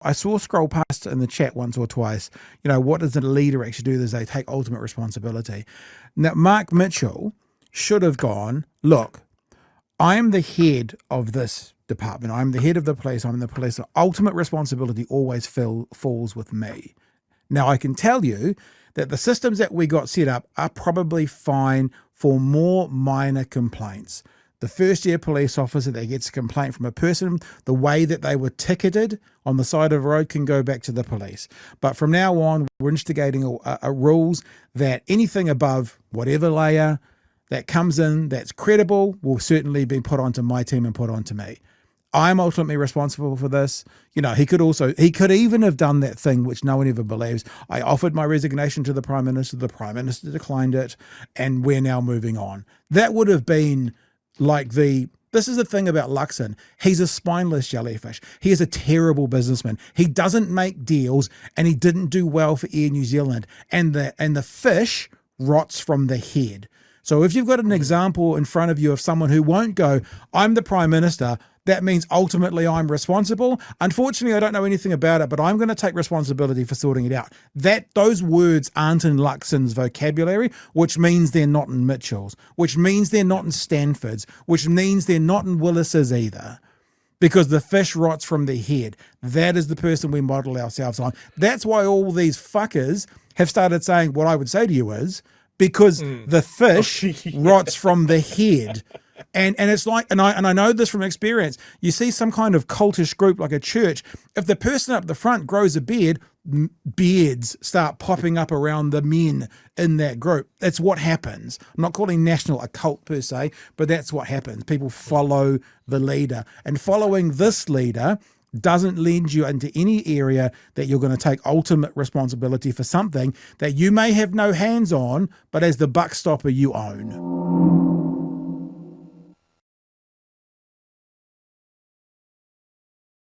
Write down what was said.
I saw scroll past in the chat once or twice, what does a leader actually do? Is they take ultimate responsibility. Now, Mark Mitchell should have gone, look, I am the head of this department. I'm the head of the police. I'm the police. So ultimate responsibility always falls with me. Now, I can tell you that the systems that we got set up are probably fine for more minor complaints. The first year police officer that gets a complaint from a person, the way that they were ticketed on the side of the road can go back to the police. But from now on, we're instigating rules that anything above whatever layer that comes in that's credible will certainly be put onto my team and put onto me. I'm ultimately responsible for this. He could even have done that thing which no one ever believes. I offered my resignation to the Prime Minister. The Prime Minister declined it, and we're now moving on. That would have been like this is the thing about Luxon. He's a spineless jellyfish. He is a terrible businessman. He doesn't make deals, and he didn't do well for Air New Zealand. And the fish rots from the head. So if you've got an example in front of you of someone who won't go, I'm the Prime Minister, that means ultimately I'm responsible. Unfortunately, I don't know anything about it, but I'm going to take responsibility for sorting it out. Those words aren't in Luxon's vocabulary, which means they're not in Mitchell's, which means they're not in Stanford's, which means they're not in Willis's either. Because the fish rots from the head. That is the person we model ourselves on. That's why all these fuckers have started saying what I would say to you is, because the fish rots from the head. And it's like, and I know this from experience, you see some kind of cultish group like a church, if the person up the front grows a beard, beards start popping up around the men in that group. That's what happens. I'm not calling national a cult per se, but that's what happens. People follow the leader, and following this leader doesn't lend you into any area that you're going to take ultimate responsibility for something that you may have no hands on, but as the buck stopper you own.